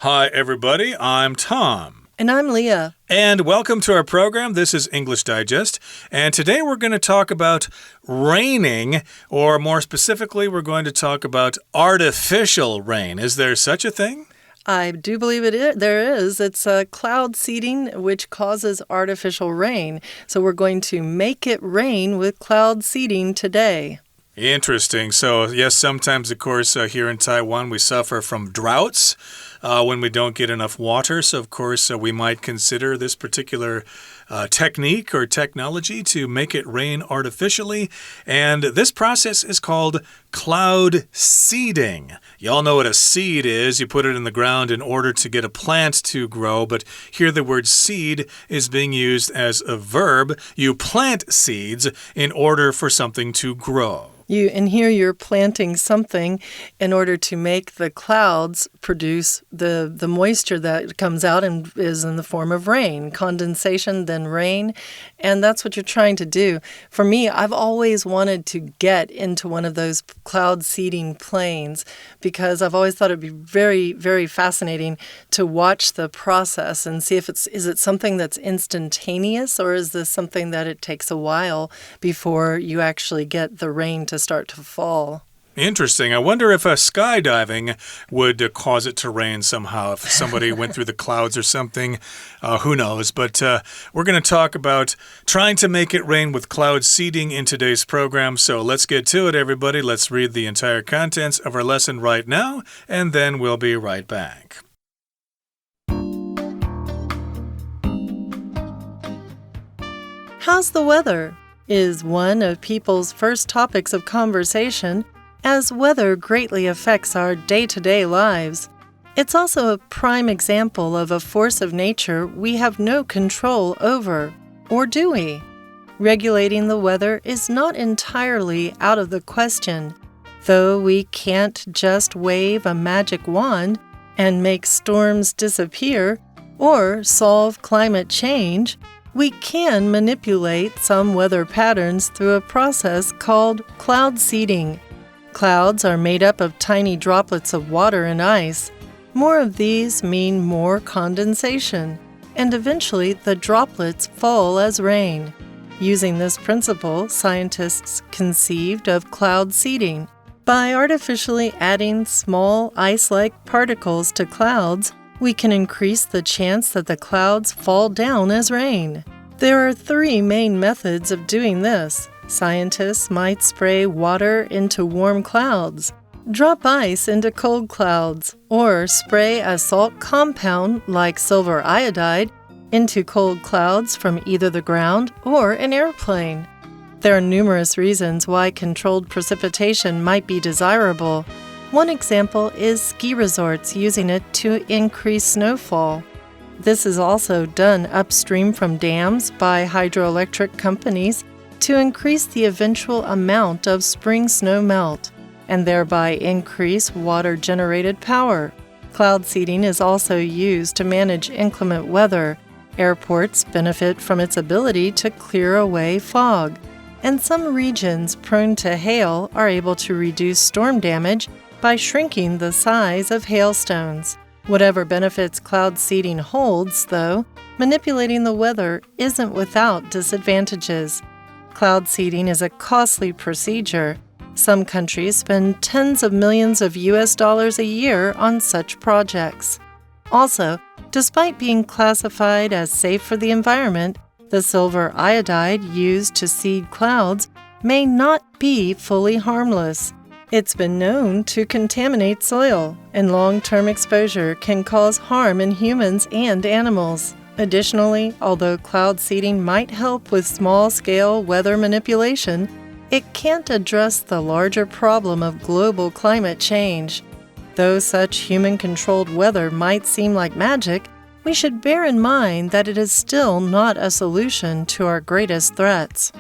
Hi, everybody. I'm Tom. And I'm Leah. And welcome to our program. This is English Digest. And today we're going to talk about raining, or more specifically, we're going to talk about artificial rain. Is there such a thing? I do believe there is. It's cloud seeding, which causes artificial rain. So we're going to make it rain with cloud seeding today. Interesting. So, yes, sometimes, of course, here in Taiwan, we suffer from droughts when we don't get enough water. So, of course, we might consider this particular technique or technology to make it rain artificially. And this process is called cloud seeding. Y'all know what a seed is. You put it in the ground in order to get a plant to grow. But here the word seed is being used as a verb. You plant seeds in order for something to grow. And here you're planting something in order to make the clouds produce the moisture that comes out and is in the form of rain. Condensation, then rain. And that's what you're trying to do. For me, I've always wanted to get into one of those cloud seeding planes because I've always thought it'd be very, very fascinating to watch the process and see if is it something that's instantaneous, or is this something that it takes a while before you actually get the rain to start to fall. Interesting. I wonder if skydiving would cause it to rain somehow. If somebody went through the clouds or something, who knows? But we're going to talk about trying to make it rain with cloud seeding in today's program. So let's get to it, everybody. Let's read the entire contents of our lesson right now, and then we'll be right back. How's the weather? Is one of people's first topics of conversation, as weather greatly affects our day-to-day lives. It's also a prime example of a force of nature we have no control over, or do we? Regulating the weather is not entirely out of the question, though we can't just wave a magic wand and make storms disappear or solve climate change. We can manipulate some weather patterns through a process called cloud seeding. Clouds are made up of tiny droplets of water and ice. More of these mean more condensation, and eventually the droplets fall as rain. Using this principle, scientists conceived of cloud seeding. By artificially adding small ice-like particles to clouds, we can increase the chance that the clouds fall down as rain. There are three main methods of doing this. Scientists might spray water into warm clouds, drop ice into cold clouds, or spray a salt compound like silver iodide into cold clouds from either the ground or an airplane. There are numerous reasons why controlled precipitation might be desirable. One example is ski resorts using it to increase snowfall. This is also done upstream from dams by hydroelectric companies to increase the eventual amount of spring snow melt, and thereby increase water-generated power. Cloud seeding is also used to manage inclement weather. Airports benefit from its ability to clear away fog, and some regions prone to hail are able to reduce storm damage by shrinking the size of hailstones. Whatever benefits cloud seeding holds, though, manipulating the weather isn't without disadvantages. Cloud seeding is a costly procedure. Some countries spend tens of millions of US dollars a year on such projects. Also, despite being classified as safe for the environment, the silver iodide used to seed clouds may not be fully harmless. It's been known to contaminate soil, and long-term exposure can cause harm in humans and animals. Additionally, although cloud seeding might help with small-scale weather manipulation, it can't address the larger problem of global climate change. Though such human-controlled weather might seem like magic, we should bear in mind that it is still not a solution to our greatest threats.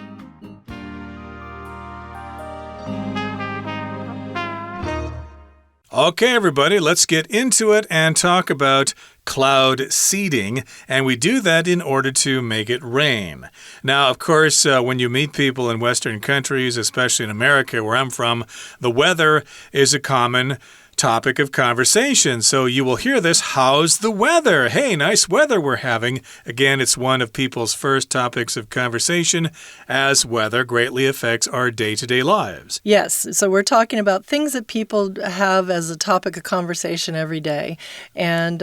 Okay, everybody, let's get into it and talk about cloud seeding, and we do that in order to make it rain. Now, of course, when you meet people in Western countries, especially in America, where I'm from, the weather is a common topic of conversation. So you will hear this, how's the weather? Hey, nice weather we're having. Again, it's one of people's first topics of conversation as weather greatly affects our day-to-day lives. Yes, so we're talking about things that people have as a topic of conversation every day. And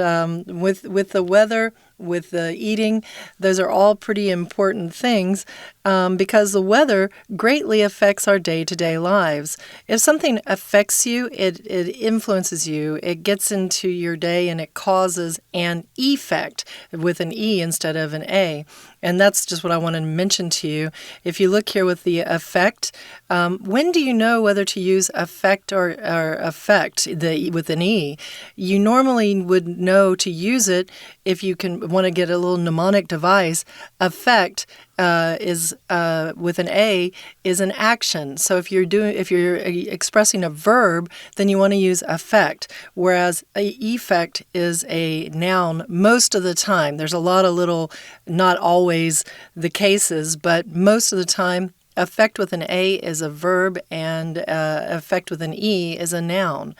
with the weather, with the eating, those are all pretty important things because the weather greatly affects our day-to-day lives. If something affects you, it influences you, it gets into your day and it causes an effect with an E instead of an A. And that's just what I want to mention to you. If you look here with the effect, when do you know whether to use affect or affect with an E? You normally would know to use it if you want to get a little mnemonic device. Affect is with an A is an action. So if you're expressing a verb, then you want to use affect. Whereas effect is a noun most of the time. There's a lot of little, not always the cases, but most of the time, affect with an A is a verb and affect with an E is a noun.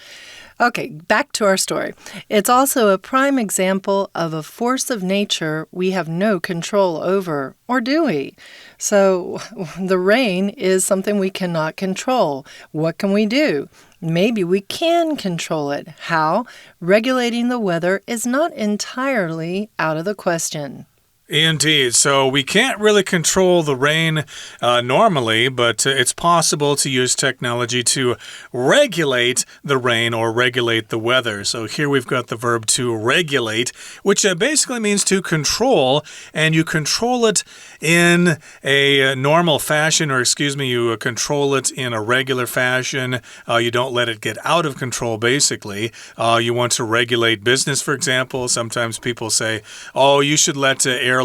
Okay, back to our story. It's also a prime example of a force of nature we have no control over, or do we? So the rain is something we cannot control. What can we do? Maybe we can control it. How? Regulating the weather is not entirely out of the question. Indeed. So we can't really control the rain normally, but it's possible to use technology to regulate the rain or regulate the weather. So here we've got the verb to regulate, which basically means to control, and you control it in a normal fashion, or you control it in a regular fashion. You don't let it get out of control, basically. You want to regulate business, for example. Sometimes people say, oh, you should let airlines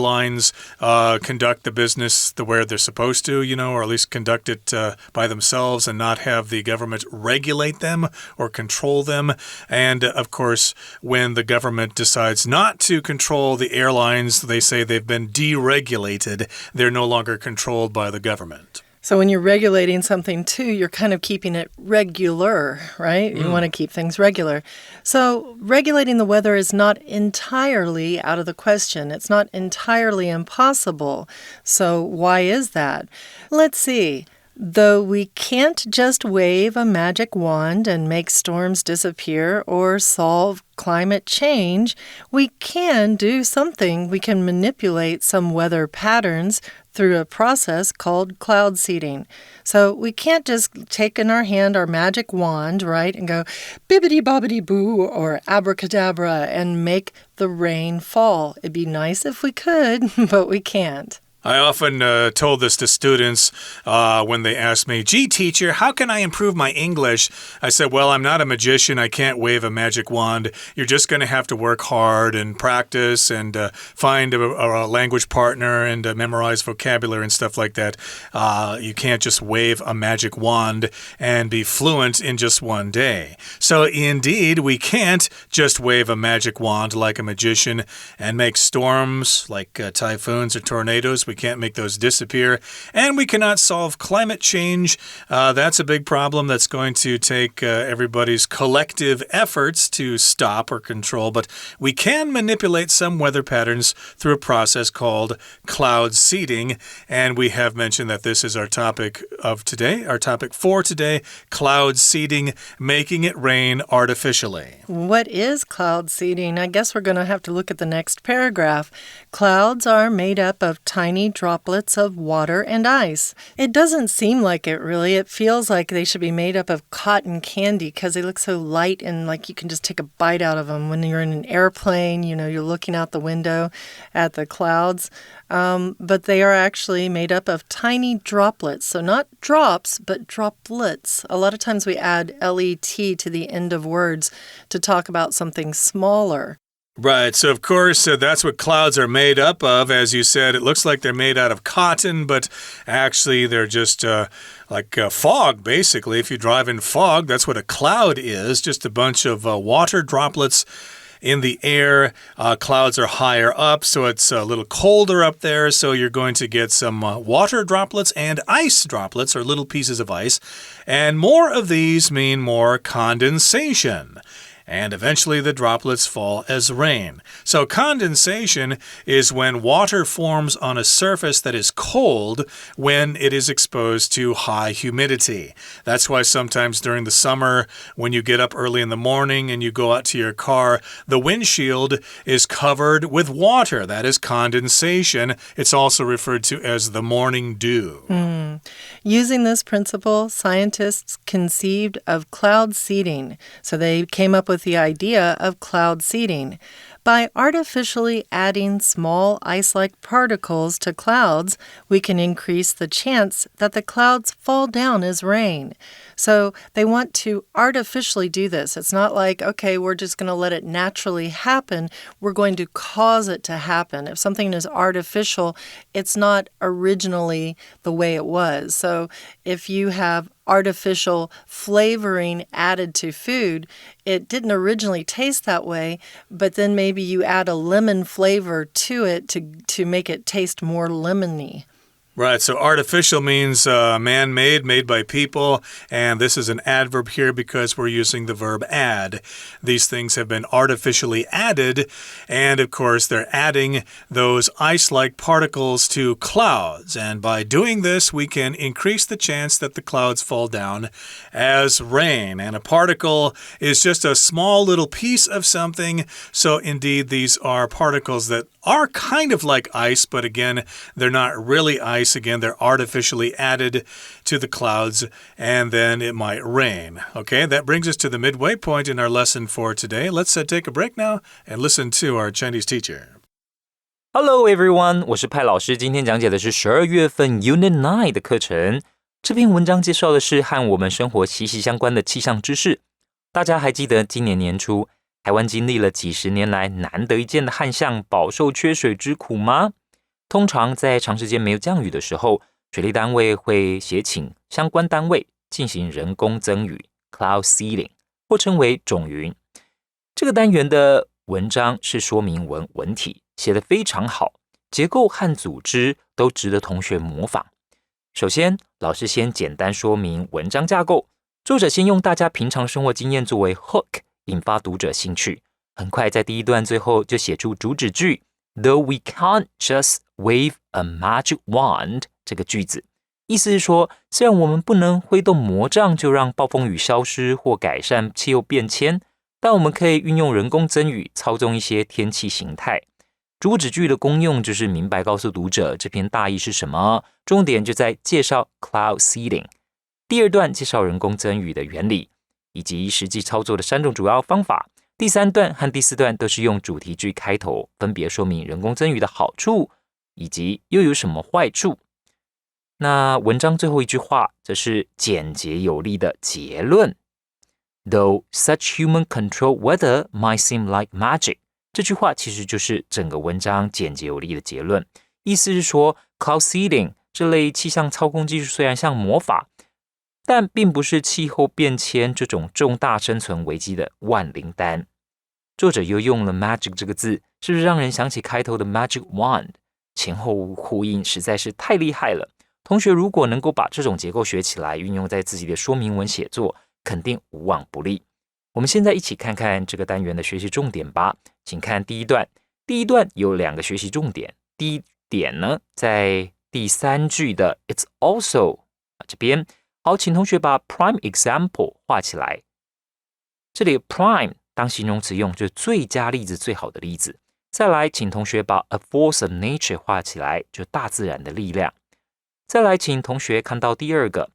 conduct the business the way they're supposed to, or at least conduct it by themselves and not have the government regulate them or control them. And, of course, when the government decides not to control the airlines, they say they've been deregulated. They're no longer controlled by the government. So when you're regulating something too, you're kind of keeping it regular, right? You want to keep things regular. So regulating the weather is not entirely out of the question. It's not entirely impossible. So why is that? Let's see. Though we can't just wave a magic wand and make storms disappear or solve climate change, we can do something. We can manipulate some weather patterns through a process called cloud seeding. So we can't just take in our hand our magic wand, right, and go bibbidi-bobbidi-boo or abracadabra and make the rain fall. It'd be nice if we could, but we can't. I often told this to students when they asked me, gee, teacher, how can I improve my English? I said, well, I'm not a magician. I can't wave a magic wand. You're just going to have to work hard and practice and find a language partner and memorize vocabulary and stuff like that. You can't just wave a magic wand and be fluent in just one day. So indeed, we can't just wave a magic wand like a magician and make storms like typhoons or tornadoes. We can't make those disappear. And we cannot solve climate change. That's a big problem that's going to take everybody's collective efforts to stop or control. But we can manipulate some weather patterns through a process called cloud seeding. And we have mentioned that this is our topic of today, our topic for today, cloud seeding, making it rain artificially. What is cloud seeding? I guess we're going to have to look at the next paragraph. Clouds are made up of tiny droplets of water and ice. It doesn't seem like it really. It feels like they should be made up of cotton candy because they look so light and like you can just take a bite out of them. When you're in an airplane, you're looking out the window at the clouds. But they are actually made up of tiny droplets. So not drops, but droplets. A lot of times we add let to the end of words to talk about something smaller. Right, so of course, that's what clouds are made up of. As you said, it looks like they're made out of cotton, but actually they're just like fog, basically. If you drive in fog, that's what a cloud is, just a bunch of water droplets. in the air. Clouds are higher up, so it's a little colder up there. So you're going to get some water droplets and ice droplets, or little pieces of ice. And more of these mean more condensation. And eventually the droplets fall as rain. So condensation is when water forms on a surface that is cold when it is exposed to high humidity. That's why sometimes during the summer, when you get up early in the morning and you go out to your car, the windshield is covered with water. That is condensation. It's also referred to as the morning dew. Using this principle, scientists conceived of cloud seeding. So they came up with the idea of cloud seeding. By artificially adding small ice-like particles to clouds, we can increase the chance that the clouds fall down as rain. So they want to artificially do this. It's not like, okay, we're just going to let it naturally happen. We're going to cause it to happen. If something is artificial, it's not originally the way it was. So if you have artificial flavoring added to food, it didn't originally taste that way, but then maybe you add a lemon flavor to it to make it taste more lemony. Right, so artificial means man-made, made by people, and this is an adverb here because we're using the verb add. These things have been artificially added, and of course they're adding those ice-like particles to clouds, and by doing this we can increase the chance that the clouds fall down as rain. And a particle is just a small little piece of something, so indeed these are particles that are kind of like ice, but again, they're not really ice. Again, they're artificially added to the clouds, and then it might rain. Okay, that brings us to the midway point in our lesson for today. Let's take a break now and listen to our Chinese teacher. Hello everyone, 我是派老师，今天讲解的是12月份 Unit9 的课程。这篇文章介绍的是和我们生活息息相关的气象知识。大家还记得今年年初台湾经历了几十年来难得一见的旱象，饱受缺水之苦吗？通常在长时间没有降雨的时候，水利单位会协请相关单位进行人工增雨 （cloud seeding） 或称为种云。这个单元的文章是说明文体，写得非常好，结构和组织都值得同学模仿。首先，老师先简单说明文章架构，作者先用大家平常生活经验作为 hook，引发读者兴趣，很快在第一段最后就写出主旨句 Though we can't just wave a magic wand 这个句子，意思是说，虽然我们不能挥动魔杖就让暴风雨消失或改善气候变迁，但我们可以运用人工增雨操纵一些天气形态。主旨句的功用就是明白告诉读者这篇大意是什么，重点就在介绍 cloud seeding。第二段介绍人工增雨的原理以及实际操作的3种主要方法。第3段和第4段都是用主题句开头，分别说明人工增雨的好处以及又有什么坏处。那文章最后一句话则是简洁有力的结论 Though such human control weather might seem like magic 这句话其实就是整个文章简洁有力的结论，意思是说 cloud seeding 这类气象操控技术虽然像魔法，但并不是气候变迁这种重大生存危机的万灵丹。作者又用了 magic 这个字，是不是让人想起开头的 magic wand？ 前后呼应实在是太厉害了。同学如果能够把这种结构学起来，运用在自己的说明文写作，肯定无往不利。我们现在一起看看这个单元的学习重点吧。请看第一段，第一段有2个学习重点。第一点呢，在第3句的 It's also 这边。好，请同学把 prime example 画起来。这里 prime 当形容词用，就是最佳例子、最好的例子。再来，请同学把 a force of nature 画起来，就大自然的力量。再来，请同学看到第二个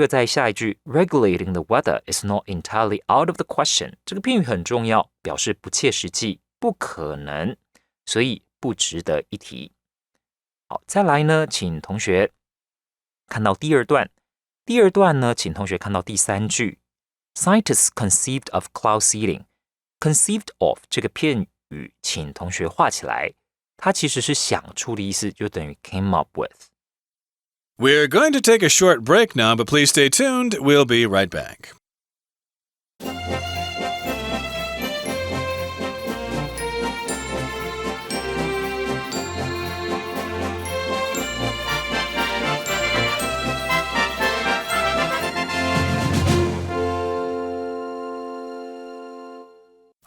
在下一句 regulating the weather is not entirely out of the question 这个片语很重要，表示不切实际、不可能，所以不值得一提。好，再来呢，请同学看到第二段呢，请同学看到第3句 Scientists conceived of cloud seeding conceived of 这个片语请同学画起来，它其实是想出的意思，就等于 came up with。 We're going to take a short break now, but please stay tuned. We'll be right back.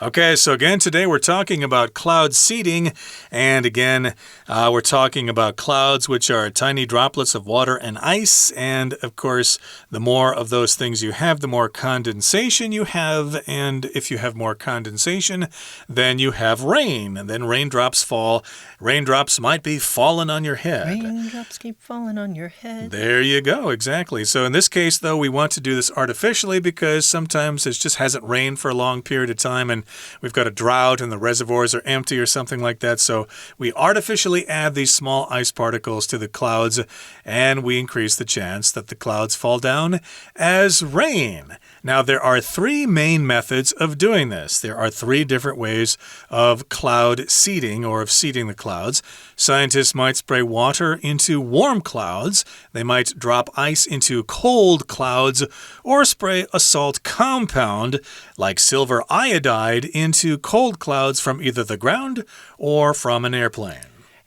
Okay, so again, today we're talking about cloud seeding. And again, we're talking about clouds, which are tiny droplets of water and ice. And of course, the more of those things you have, the more condensation you have. And if you have more condensation, then you have rain. And then raindrops fall. Raindrops might be falling on your head. Raindrops keep falling on your head. There you go, exactly. So in this case, though, we want to do this artificially because sometimes it just hasn't rained for a long period of time and we've got a drought and the reservoirs are empty or something like that. So we artificially add these small ice particles to the clouds and we increase the chance that the clouds fall down as rain. Now, there are three main methods of doing this. There are three different ways of cloud seeding or of seeding the clouds. Scientists might spray water into warm clouds. They might drop ice into cold clouds or spray a salt compound like silver iodide into cold clouds from either the ground or from an airplane.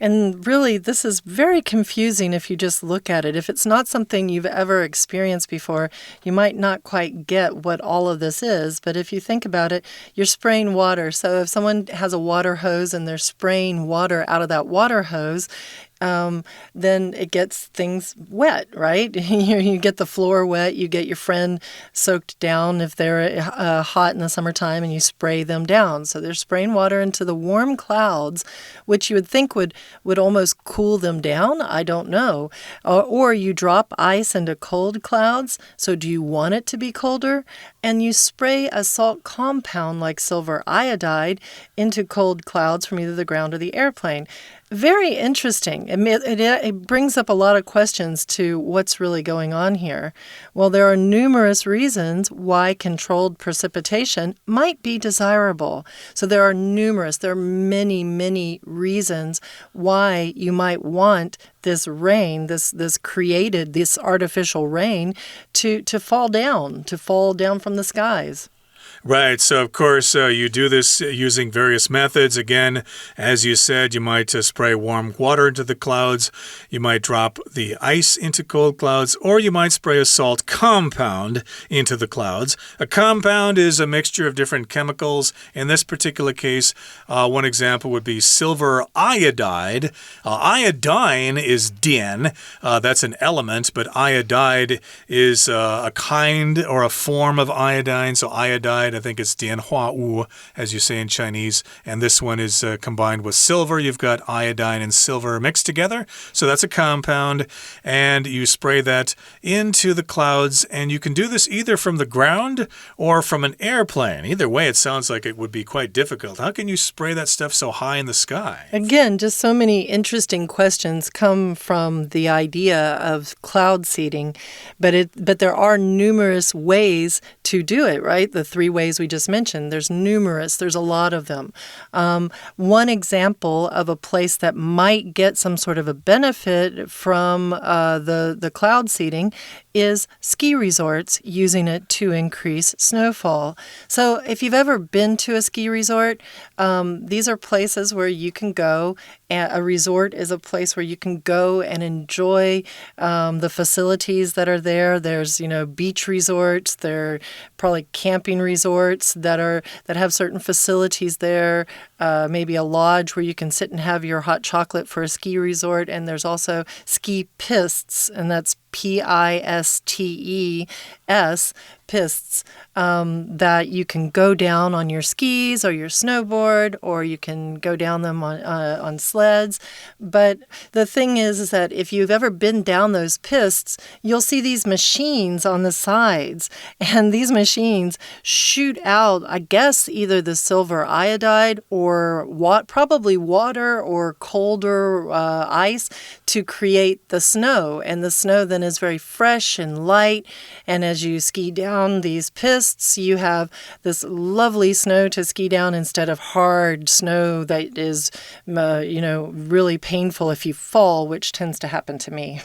And really, this is very confusing if you just look at it. If it's not something you've ever experienced before, you might not quite get what all of this is. But if you think about it, you're spraying water. So if someone has a water hose and they're spraying water out of that water hose, then it gets things wet, right? You get the floor wet, you get your friend soaked down if they're hot in the summertime and you spray them down. So they're spraying water into the warm clouds, which you would think would almost cool them down. I don't know. Or you drop ice into cold clouds. So do you want it to be colder? And you spray a salt compound like silver iodide into cold clouds from either the ground or the airplane. Very interesting. It brings up a lot of questions to what's really going on here. Well, there are numerous reasons why controlled precipitation might be desirable. So there are many, many reasons why you might want this rain, this artificial rain to fall down from the skies. Right. So, of course, you do this using various methods. Again, as you said, you might spray warm water into the clouds. You might drop the ice into cold clouds, or you might spray a salt compound into the clouds. A compound is a mixture of different chemicals. In this particular case, one example would be silver iodide. Iodine is dian. That's an element, but iodide is a kind or a form of iodine. So iodide, I think it's dianhua wu, as you say in Chinese. And this one is combined with silver. You've got iodine and silver mixed together. So that's a compound. And you spray that into the clouds. And you can do this either from the ground or from an airplane. Either way, it sounds like it would be quite difficult. How can you spray that stuff so high in the sky? Again, just so many interesting questions come from the idea of cloud seeding. But there are numerous ways to do it, right? The three ways we just mentioned. There's a lot of them. One example of a place that might get some sort of a benefit from the cloud seeding is ski resorts using it to increase snowfall. So if you've ever been to a ski resort, these are places where you can go. A resort is a place where you can go and enjoy the facilities that are there. There's, beach resorts. There are probably camping resorts that have certain facilities there. Maybe a lodge where you can sit and have your hot chocolate for a ski resort. And there's also ski pists, and that's Pistes, pists, that you can go down on your skis or your snowboard, or you can go down them on sleds. But the thing is that if you've ever been down those pists, you'll see these machines on the sides. And these machines shoot out, I guess, either the silver iodide or probably water or colder ice to create the snow. And the snow then is very fresh and light. And as you ski down these pists, you have this lovely snow to ski down instead of hard snow that is, really painful if you fall, which tends to happen to me.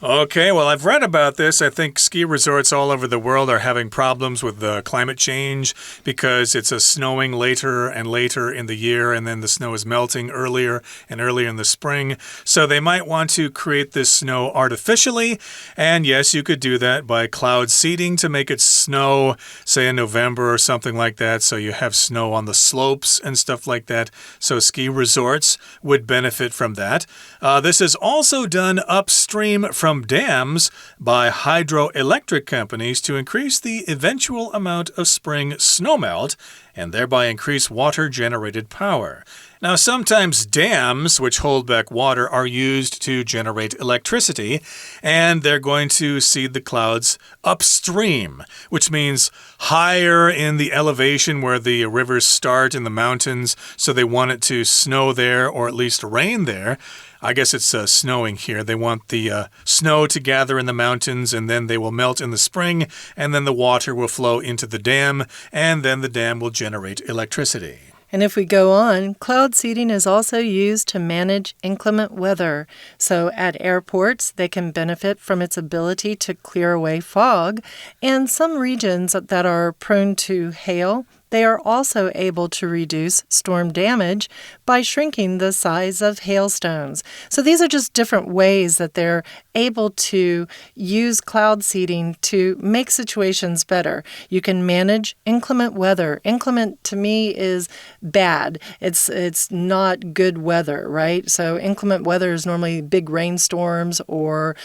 Okay, well, I've read about this. I think ski resorts all over the world are having problems with climate change because it's snowing later and later in the year, and then the snow is melting earlier and earlier in the spring. So they might want to create this snow artificially. And yes, you could do that by cloud seeding to make it snow, say in November or something like that. So you have snow on the slopes and stuff like that. So ski resorts would benefit from that. This is also done upstream from dams by hydroelectric companies to increase the eventual amount of spring snowmelt and thereby increase water-generated power. Now, sometimes dams, which hold back water, are used to generate electricity, and they're going to seed the clouds upstream, which means higher in the elevation where the rivers start in the mountains, so they want it to snow there or at least rain there. I guess it's snowing here. They want the snow to gather in the mountains, and then they will melt in the spring, and then the water will flow into the dam, and then the dam will generate electricity. And if we go on, cloud seeding is also used to manage inclement weather. So at airports, they can benefit from its ability to clear away fog. And some regions that are prone to hail, they are also able to reduce storm damage by shrinking the size of hailstones. So these are just different ways that they're able to use cloud seeding to make situations better. You can manage inclement weather. Inclement to me is bad. It's not good weather, right? So inclement weather is normally big rainstorms or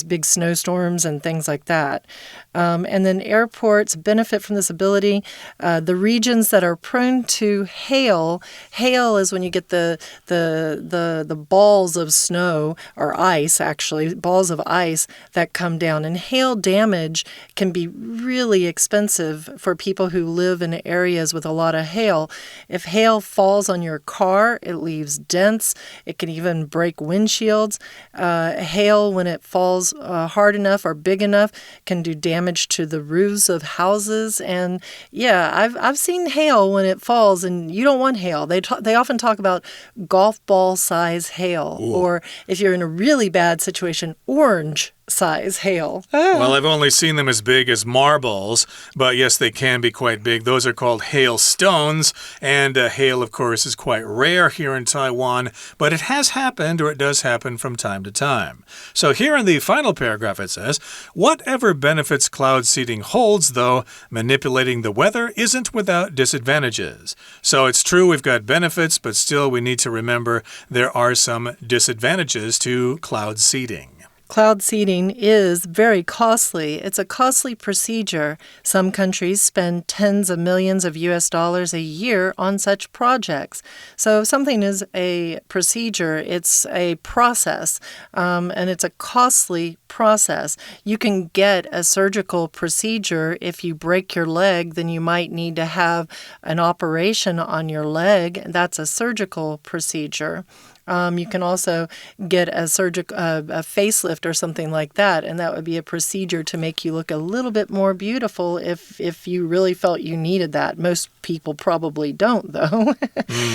big snowstorms and things like that. And then airports benefit from this ability. The regions that are prone to hail is when you get the balls of snow or ice, actually, balls of ice that come down. And hail damage can be really expensive for people who live in areas with a lot of hail. If hail falls on your car, it leaves dents. It can even break windshields. Hail, when it falls hard enough or big enough, can do damage to the roofs of houses. And yeah, I've seen hail when it falls, and you don't want hail. They often talk about golf ball size hail. Ooh. Or if you're in a really bad situation, orange size hail. Well, I've only seen them as big as marbles, but yes, they can be quite big. Those are called hailstones, and hail, of course, is quite rare here in Taiwan, but it has happened, or it does happen from time to time. So here in the final paragraph it says, whatever benefits cloud seeding holds, though, manipulating the weather isn't without disadvantages. So it's true we've got benefits, but still we need to remember there are some disadvantages to cloud seeding. Cloud seeding is very costly. It's a costly procedure. Some countries spend tens of millions of US dollars a year on such projects. So if something is a procedure, it's a process, and it's a costly process. You can get a surgical procedure. If you break your leg, then you might need to have an operation on your leg. That's a surgical procedure. You can also get a facelift or something like that, and that would be a procedure to make you look a little bit more beautiful if you really felt you needed that. Most people probably don't, though.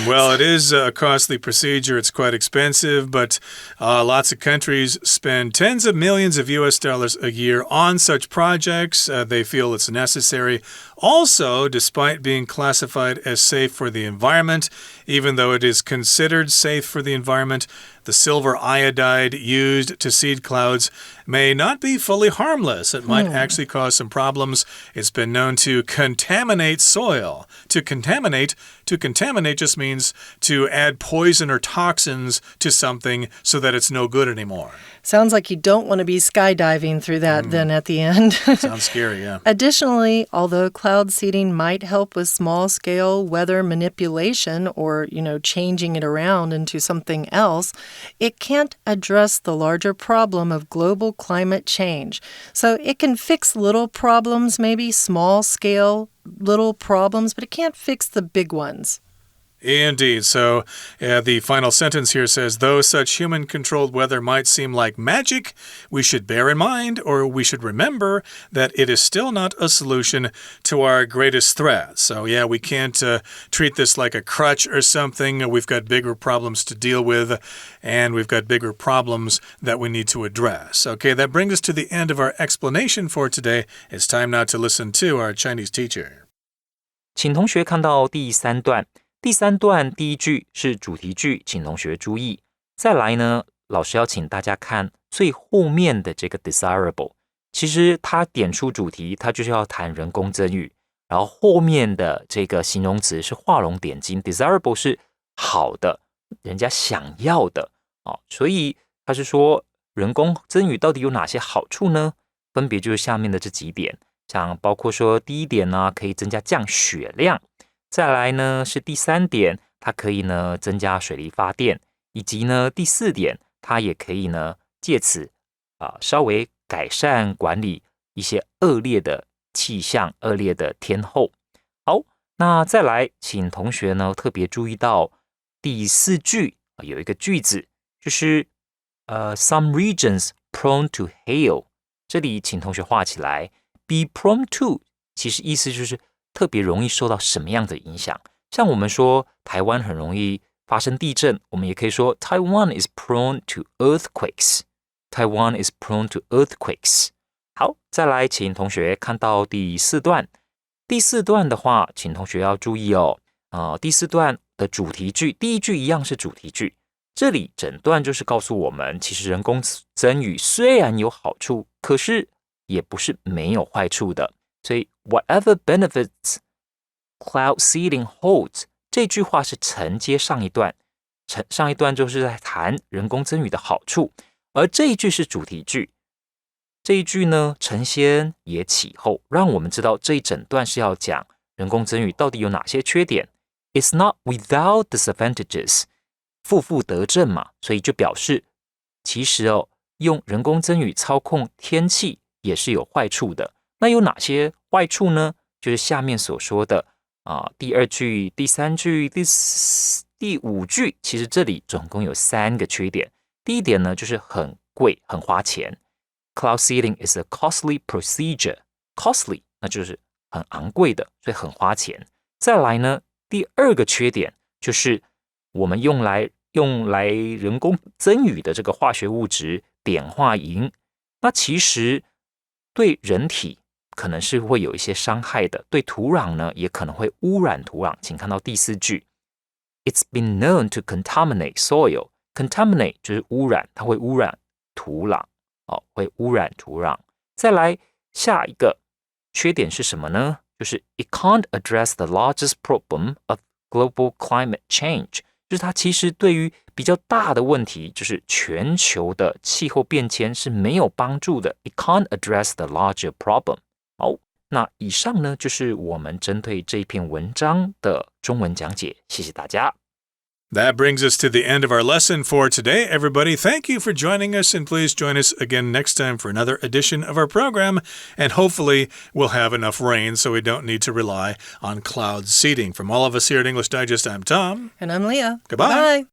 Well, it is a costly procedure. It's quite expensive, but lots of countries spend tens of millions of US dollars a year on such projects. They feel it's necessary. Also, despite being classified as safe for the environment, even though it is considered safe for the environment, the silver iodide used to seed clouds may not be fully harmless. It might actually cause some problems. It's been known to contaminate soil. To contaminate just means to add poison or toxins to something so that it's no good anymore. Sounds like you don't want to be skydiving through that then at the end. Sounds scary, yeah. Additionally, although cloud seeding might help with small-scale weather manipulation or, changing it around into something else, it can't address the larger problem of global climate change. So it can fix little problems, maybe small-scale little problems, but it can't fix the big ones. Indeed. So the final sentence here says, though such human-controlled weather might seem like magic, we should bear in mind, or we should remember, that it is still not a solution to our greatest threat. So yeah, we can't treat this like a crutch or something. We've got bigger problems to deal with, and we've got bigger problems that we need to address. Okay, that brings us to the end of our explanation for today. It's time now to listen to our Chinese teacher. 请同学看到第三段。第三段第一句是主题句，请同学注意。再来呢，老师要请大家看最后面的这个 desirable。其实它点出主题，它就是要谈人工增雨，然后后面的这个形容词是画龙点睛 ，desirable 是好的，人家想要的所以他是说人工增雨到底有哪些好处呢？分别就是下面的这几点，像包括说第一点呢，可以增加降雪量，再来呢是第3点，它可以呢增加水力发电，以及呢第4点，它也可以呢借此稍微改善管理一些恶劣的气象、恶劣的天候。好，那再来，请同学呢特别注意到第4句有一个句子，就是some regions prone to hail。这里请同学画起来 ，be prone to 其实意思就是特别容易受到什么样的影响。像我们说台湾很容易发生地震，我们也可以说 Taiwan is prone to earthquakes。Taiwan is prone to earthquakes。好，再来，请同学看到第4段。第4段的话，请同学要注意第4段的主题句，第1句一样是主题句。这里整段就是告诉我们，其实人工增雨虽然有好处，可是也不是没有坏处的。所以 whatever benefits cloud seeding holds 这句话是承接上一段，上一段就是在谈人工增雨的好处，而这一句是主题句。这一句呢，承先也启后，让我们知道这一整段是要讲人工增雨到底有哪些缺点。It's not without disadvantages， 负得正嘛，所以就表示其实用人工增雨操控天气也是有坏处的。那有哪些坏处呢？就是下面所说的第2句、第3句、第5句，其实这里总共有3个缺点。第一点呢，就是很贵，很花钱。Cloud seeding is a costly procedure. Costly 那就是很昂贵的，所以很花钱。再来呢，第2个缺点就是我们用来人工增雨的这个化学物质碘化银，那其实对人体可能是会有一些伤害的，对土壤呢也可能会污染土壤。请看到第4句 ，It's been known to contaminate soil. Contaminate 就是污染，它会污染土壤。会污染土壤。再来下一个缺点是什么呢？就是 it can't address the largest problem of global climate change， 就是它其实对于比较大的问题，就是全球的气候变迁是没有帮助的。It can't address the larger problem。好，那以上呢就是我们针对这篇文章的中文讲解，谢谢大家。That brings us to the end of our lesson for today. Everybody, thank you for joining us, and please join us again next time for another edition of our program. And hopefully we'll have enough rain so we don't need to rely on cloud seeding. From all of us here at English Digest, I'm Tom. And I'm Leah. Goodbye. Bye.